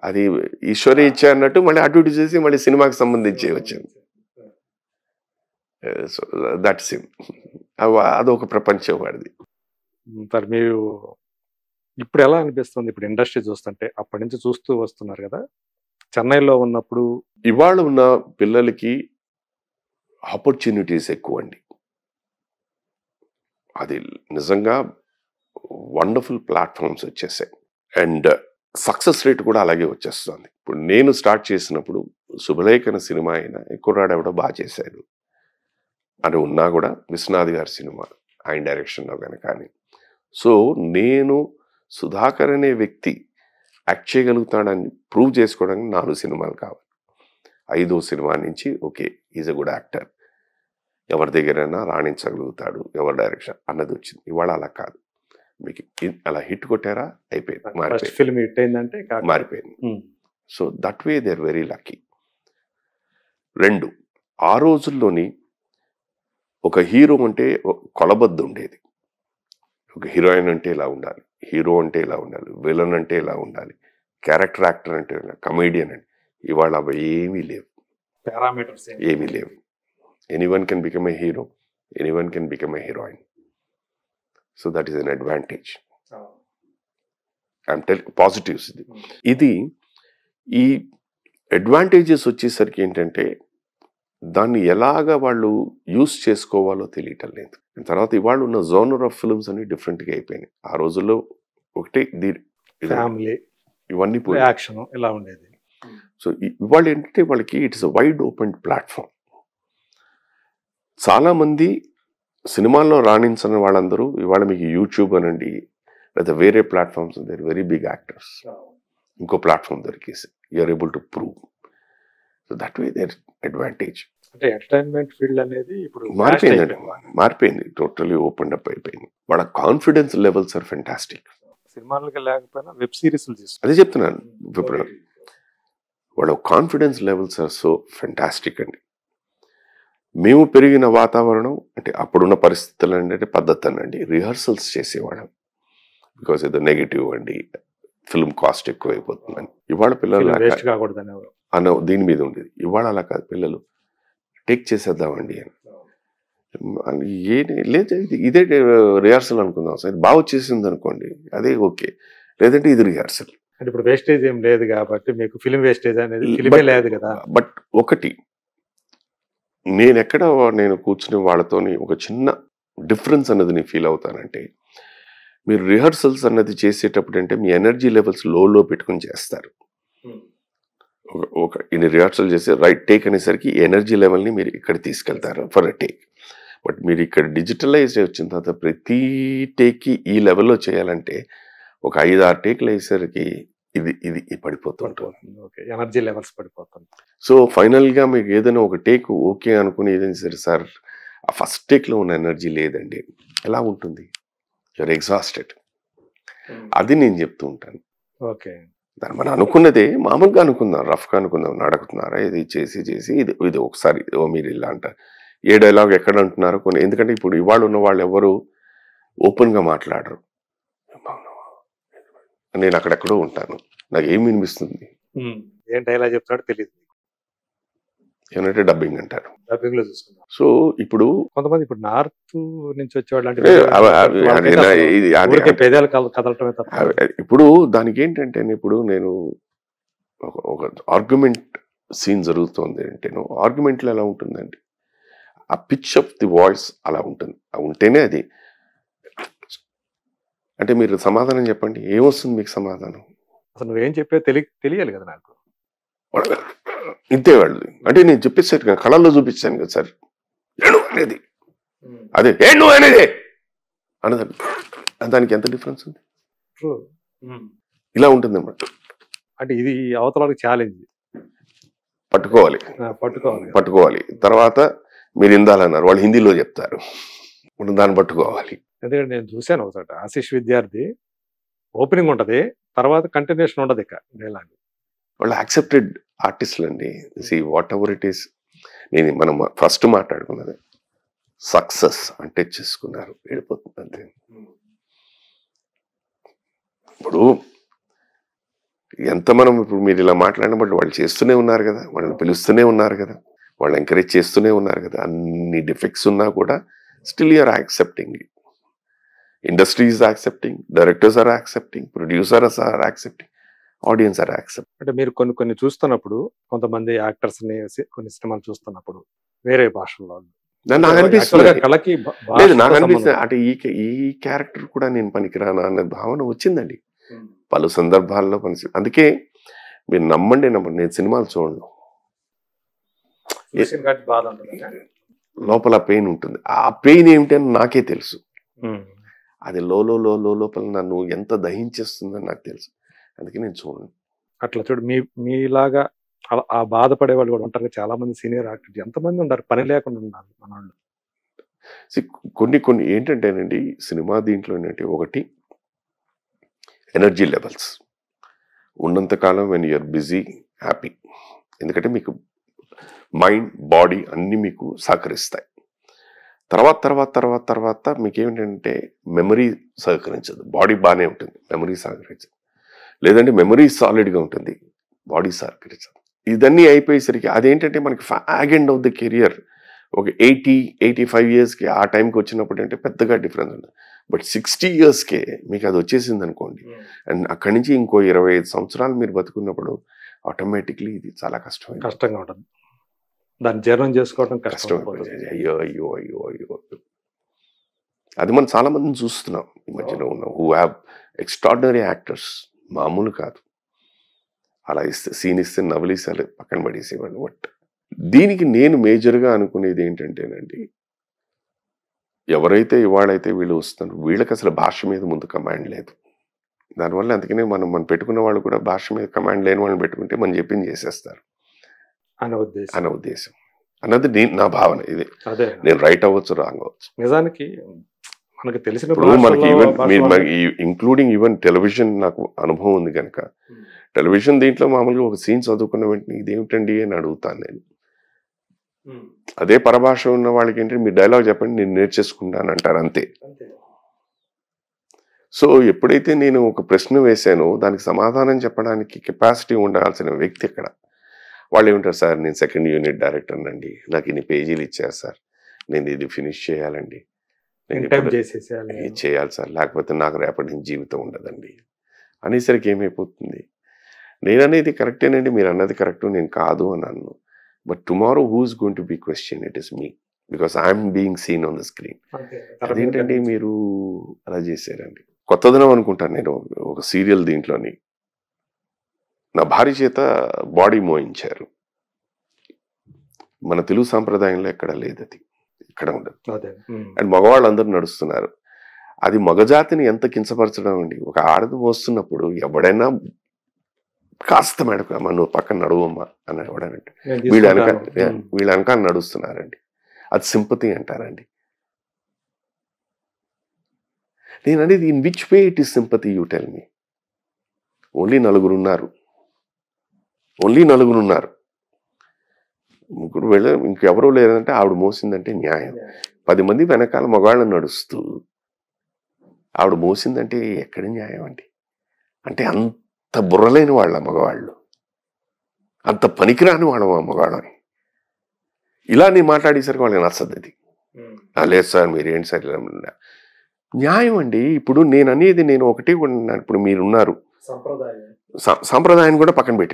అది ఈశ్వరే ఇచ్చా అన్నట్టు మళ్ళీ అటు ఇటు చేసి మళ్ళీ సినిమాకి సంబంధించి వచ్చాను. So that's him. అదొక ప్రపంచం వాడిది. మరి మీరు ఇప్పుడు ఎలా అనిపిస్తుంది? ఇప్పుడు ఇండస్ట్రీ చూస్తుంటే అప్పటి నుంచి చూస్తూ వస్తున్నారు కదా, చెన్నైలో ఉన్నప్పుడు ఇవాళ ఉన్న పిల్లలకి ఆపర్చునిటీస్ ఎక్కువ అండి. అది నిజంగా వండర్ఫుల్ ప్లాట్ఫామ్స్ వచ్చేసాయి అండ్ సక్సెస్ రేట్ కూడా అలాగే వచ్చేస్తుంది. ఇప్పుడు నేను స్టార్ట్ చేసినప్పుడు శుభలేఖన సినిమా అయినా కుర్రాడు ఎవడో బాగా చేశాడు అని ఉన్నా కూడా విశ్వనాథ్ గారి సినిమా ఆయన డైరెక్షన్లో కనుక కానీ. సో నేను సుధాకర్ అనే వ్యక్తి యాక్ట్ చేయగలుగుతాడని ప్రూవ్ చేసుకోవడానికి 4 సినిమాలు కావాలి. 5వ సినిమా నుంచి okay is a good actor, ఎవరి దగ్గరైనా రాణించగలుగుతాడు, ఎవరి డైరెక్షన్ అన్నది వచ్చింది. ఇవాళ అలా కాదు. మీకు అలా హిట్ కొట్టారా అయిపోయింది, ఫస్ట్ ఫిల్మ్ హిట్ అయిందంటే మారిపోయింది. So that way they are very lucky. 2, ఆ రోజుల్లోని ఒక హీరో అంటే కొలబద్దు ఉండేది. ఒక హీరోయిన్ అంటే ఇలా ఉండాలి, హీరో అంటే ఇలా ఉండాలి, విలన్ అంటే ఇలా ఉండాలి, క్యారెక్టర్ యాక్టర్ అంటే కమేడియన్ అంటే. ఇవాళ అవి ఏమీ లేవు, పారామీటర్స్ ఏమీ లేవు. Anyone can become a hero, anyone can become a heroine. So that is an advantage. I'm tell positives ఇది. ఇది ఈ అడ్వాంటేజెస్ వచ్చేసరికి ఏంటంటే దాన్ని ఎలాగ వాళ్ళు యూస్ చేసుకోవాలో తెలియటం లేదు. తర్వాత ఇవాళ ఉన్న జోనర్ ఆఫ్ ఫిల్మ్స్ అన్ని డిఫరెంట్గా అయిపోయినాయి. ఆ రోజుల్లో ఒకటే ఫ్యామిలీ ఇవన్నీ యాక్షన్ ఇలా ఉండేది. సో ఇవాళ ఏంటంటే వాళ్ళకి it's a wide open platform. చాలా మంది సినిమాల్లో రాణించిన వాళ్ళందరూ ఇవాళ మీకు యూట్యూబ్ అనండి లేదా వేరే platforms they're very big actors. ఇంకో ప్లాట్ఫామ్ దొరికేసి you are able to prove. So that way their advantage. అంటే ఎంటర్టైన్మెంట్ ఫీల్డ్ అనేది ఇప్పుడు మారిపోయిందండి, మారిపోయింది, టోటలీ ఓపెన్ అప్ అయిపోయింది. వాళ్ళ కాన్ఫిడెన్స్ లెవెల్స్ ఆర్ ఫెంటాస్టిక్. సినిమాలకి లేకపోయినా వెబ్ సిరీస్ అదే చెప్తున్నాను. ఇప్పుడు వాళ్ళ confidence levels are so fantastic అండి. మేము పెరిగిన వాతావరణం అంటే అప్పుడున్న పరిస్థితులు అంటే పద్ధతి అనండి, రిహర్సల్స్ చేసేవాళ్ళం. బికాస్ ఏదో నెగిటివ్ అండి, ఫిల్మ్ కాస్ట్ ఎక్కువ అయిపోతుందని. ఇవాళ పిల్లలు అన్న దీని మీద ఉండేది. ఇవాళ అలా కాదు, పిల్లలు టేక్ చేసేద్దామండి అని. లేదు ఇదే రిహార్సల్ అనుకుందాం సార్, బాగా వచ్చేసింది అనుకోండి అదే ఓకే, లేదంటే ఇది రిహార్సల్. అంటే ఇప్పుడు వేస్టేజ్ ఏం లేదు కాబట్టి మీకు ఫిల్మ్ వేస్టేజ్ అనేది ఫిల్మే లేదు కదా. బట్ ఒకటి నేను కూర్చుని వాళ్ళతోని ఒక చిన్న డిఫరెన్స్ అన్నది నేను ఫీల్ అవుతానంటే, మీరు రిహర్సల్స్ అన్నది చేసేటప్పుడు అంటే మీ ఎనర్జీ లెవెల్స్ లో పెట్టుకుని చేస్తారు. ఒక ఇన్ని రిహర్సల్ చేసి రైట్ టేక్ అనేసరికి ఎనర్జీ లెవెల్ని మీరు ఇక్కడ తీసుకెళ్తారు ఫర్ అ టేక్. బట్ మీరు ఇక్కడ డిజిటలైజ్ వచ్చిన తర్వాత ప్రతి టేక్కి ఈ లెవెల్లో చేయాలంటే ఒక 5-6 టేక్లు అయ్యేసరికి ఇది పడిపోతుంటుంది, ఎనర్జీ లెవెల్స్ పడిపోతుంది. సో ఫైనల్గా మీకు ఏదైనా ఒక టేక్ ఓకే అనుకుని ఏదైనా సరే సార్ ఆ ఫస్ట్ టేక్లో ఉన్న ఎనర్జీ లేదండి, ఎలా ఉంటుంది? You're exhausted. అది నేను చెప్తూ ఉంటాను. ఓకే, దాన్ని మనం అనుకున్నదే మామూలుగా అనుకుందాం, రఫ్గా అనుకుందాం, నడుకుతున్నారా ఇది చేసి ఇది ఒకసారి మీరు ఇలా అంటారు, ఏ డైలాగ్ ఎక్కడ అంటున్నారో కొన్ని. ఎందుకంటే ఇప్పుడు ఇవాళ ఉన్న వాళ్ళు ఎవరు ఓపెన్గా మాట్లాడరు. నేను అక్కడెక్కడో ఉంటాను, నాకు ఏం వినిపిస్తుంది, ఏం డైలాగ్ చెప్తాడో తెలియదు, ఏమంటే డబ్బింగ్ అంటారు. డబ్బింగ్ లో చూసుకున్నాం. సో ఇప్పుడు కొంతమంది ఇప్పుడు నార్త్ నుంచి వచ్చేవాళ్ళు ఇప్పుడు దానికి ఏంటంటే ఇప్పుడు నేను ఒక ఆర్గ్యుమెంట్ సీన్ జరుగుతుంది అంటే ఆర్గ్యుమెంట్లో ఎలా ఉంటుందండి, ఆ పిచ్ ఆఫ్ ది వాయిస్ అలా ఉంటుంది. ఉంటేనే అది అంటే మీరు సమాధానం చెప్పండి, ఏమొస్తుంది మీకు సమాధానం? అసలు నువ్వేం చెప్పే తెలియాలి కదా నాకు. ఇంతే వాళ్ళు అంటే నేను చెప్పేసాను కదా, కళల్లో చూపించాను కదా సార్ ఏను అనేది, అదే ఏను అనేది అన్నది. దానికి ఎంత డిఫరెన్స్ ఉంది? ఇలా ఉంటుంది అన్నమాట. అంటే ఇది అవతలకి ఛాలెంజ్, పట్టుకోవాలి. తర్వాత మీరు ఇందాలన్నారు, వాళ్ళు హిందీలో చెప్తారు, దాన్ని పట్టుకోవాలి. ఎందుకంటే నేను చూశాను ఒకసారి ఆశీష్ విద్యార్థి ఓపెనింగ్ ఉంటది, తర్వాత కంటిన్యూషన్ ఉండదు. ఇక డైలాగ్ వాళ్ళు యాక్సెప్టెడ్ ఆర్టిస్టులు అండి. See what ever it is, మనం ఫస్ట్ మాట్లాడుకున్నది సక్సెస్ అంటే చేసుకున్నారు, వెళ్ళిపోతుంది అంతే. ఇప్పుడు ఎంత మనం ఇప్పుడు మీరు ఇలా మాట్లాడినప్పుడు వాళ్ళు చేస్తూనే ఉన్నారు కదా, వాళ్ళని పిలుస్తూనే ఉన్నారు కదా, వాళ్ళు ఎంకరేజ్ చేస్తూనే ఉన్నారు కదా. అన్ని డిఫెక్ట్స్ ఉన్నా కూడా still you're accepting. Industry is accepting, directors are accepting, producers are accepting, audience are accepting. అంటే మీరు కొన్ని చూస్తున్నప్పుడు కొంతమంది యాక్టర్స్ ని కొన్ని సినిమాలు చూస్తున్నప్పుడు వేరే భాషల్లో నాకు అనిపిస్తుంది, కళకి లేదు నాకు అనిపిస్తుంది అంటే ఈ క్యారెక్టర్ కూడా నేను పనికిరానా అనే భావన వచ్చిందండి పలు సందర్భాల్లో. అందుకే మీరు నమ్మండి నేను సినిమాలు చూడను, లోపల పెయిన్ ఉంటుంది. ఆ పెయిన్ ఏమిటి అని నాకే తెలుసు. అది లోపల నన్ను ఎంత దహించేస్తుందని నాకు తెలుసు. అందుకే నేను చూడను. అట్లా చూడు, మీలాగా ఆ బాధపడే వాళ్ళు కూడా ఉంటారు. చాలా మంది సీనియర్ యాక్టర్స్ ఎంతమంది ఉన్నారు, పని లేకుండా ఉన్నారు మన వాళ్ళు. కొన్ని ఏంటంటేనండి సినిమా దీంట్లో ఏంటంటే, ఒకటి ఎనర్జీ లెవెల్స్ ఉన్నంతకాలం వెన్ యూఆర్ బిజీ హ్యాపీ, ఎందుకంటే మీకు మైండ్ బాడీ అన్నీ మీకు సహకరిస్తాయి. తర్వాత మీకు ఏమిటంటే మెమరీ సహకరించదు, బాడీ బాగానే ఉంటుంది, మెమరీ సహకరించదు. లేదంటే మెమరీ సాలిడ్గా ఉంటుంది, బాడీ సహకరించదు. ఇదన్నీ అయిపోయేసరికి అదేంటంటే మనకి fag end of the career ఒక 80-85 yearsకి ఆ టైంకి వచ్చినప్పుడు అంటే పెద్దగా డిఫరెన్స్ ఉంటుంది. బట్ 60 yearsకే మీకు అది వచ్చేసింది అనుకోండి, అండ్ అక్కడి నుంచి ఇంకో 25 సంవత్సరాలు మీరు బతుకున్నప్పుడు ఆటోమేటిక్లీ ఇది చాలా కష్టంగా ఉంటుంది. దాన్ని జీర్ణం చేసుకోవడం కష్టం. అయ్యో అయ్యో అయ్యో అయ్యో. అది మనం చాలా మందిని చూస్తున్నాం ఈ మధ్యలో ఉన్నాం, హూ హ్యావ్ ఎక్స్ట్రాడినరీ యాక్టర్స్, మామూలు కాదు. అలా సీన్ ఇస్తే నవలీసాలు పక్కన పడేసేవాళ్ళు. బట్ దీనికి నేను మేజర్గా అనుకునేది ఏంటంటేనండి, ఎవరైతే ఇవాళైతే వీళ్ళు వస్తున్నారు వీళ్ళకి అసలు భాష మీద ముందు కమాండ్ లేదు. దానివల్ల అందుకనే మనం పెట్టుకున్న వాళ్ళు కూడా భాష మీద కమాండ్ లేని వాళ్ళని పెట్టుకుంటే మనం చెప్పింది చేసేస్తారు అన్న ఉద్దేశం అన్నది నా భావన. ఇది నేను రైట్ అవ్వచ్చు, రాంగ్ అవ్వచ్చు. నిజానికి మనకి తెలిసిన మనకి ఈవెన్ ఇంక్లూడింగ్ ఈవెన్ టెలివిజన్ నాకు అనుభవం ఉంది కనుక, టెలివిజన్ దీంట్లో మామూలుగా ఒక సీన్ చదువుకున్న వెంటనే ఇదేమిటండి అని అడుగుతాను నేను. అదే పరభాష ఉన్న వాళ్ళకి ఏంటంటే మీరు డైలాగ్ చెప్పండి నేను నేర్చేసుకుంటాను అంటారు, అంతే. సో ఎప్పుడైతే నేను ఒక ప్రశ్న వేశానో దానికి సమాధానం చెప్పడానికి కెపాసిటీ ఉండాల్సిన వ్యక్తి ఎక్కడ, వాళ్ళు ఏమంటారు, సార్ నేను 2nd unit డైరెక్టర్ అండి, నాకు ఇన్ని పేజీలు ఇచ్చారు సార్, నేను ఇది ఫినిష్ చేయాలండి, చేయాలి సార్, లేకపోతే నాకు రేపటి నుంచి జీవితం ఉండదండి అనేసరికి ఏమైపోతుంది. నేను అనేది కరెక్టేనండి, మీరు అన్నది కరెక్ట్, నేను కాదు అని అన్నాను. But tomorrow who is going to be question, it is me, because I'm being seen on the screen. అదేంటండి మీరు అలా చేశారండి. కొత్తదనం అనుకుంటాను నేను ఒక సీరియల్ దీంట్లోని, నా భార్య చేత బాడీ మోయించారు. మన తెలుగు సాంప్రదాయంలో ఎక్కడ లేదు, అది ఇక్కడ ఉండదు. అండ్ మగవాళ్ళందరూ నడుస్తున్నారు. అది మగజాతిని ఎంత కించపరచడం అండి. ఒక ఆడది మోస్తున్నప్పుడు ఎవడైనా కాస్త మెడకమ్మా నువ్వు పక్కన నడువమ్మా అని ఎవడనంటే వీళ్ళ వెనకాల నడుస్తున్నారండి, అది సింపతి అంటారండి. నేను అనేది in which way it is sympathy, you tell me. Only నలుగురు ఉన్నారు, ముగ్గురు ఇంకెవరూ లేదంటే ఆవిడ మోసిందంటే న్యాయం. 10 మంది వెనకాల మగవాళ్ళని నడుస్తూ ఆవిడ మోసిందంటే ఎక్కడ న్యాయం అండి? అంటే అంత బుర్రలేని వాళ్ళ మగవాళ్ళు, అంత పనికిరాని వాళ్ళ మగవాళ్ళని ఇలా నేను మాట్లాడేసరికి వాళ్ళకి నచ్చదు. అది లేదు సార్ మీరేంటి సార్ న్యాయం అండి. ఇప్పుడు నేను అనేది నేను ఒకటి, ఇప్పుడు మీరున్నారు, సాంప్రదాయాన్ని కూడా పక్కన పెట్టి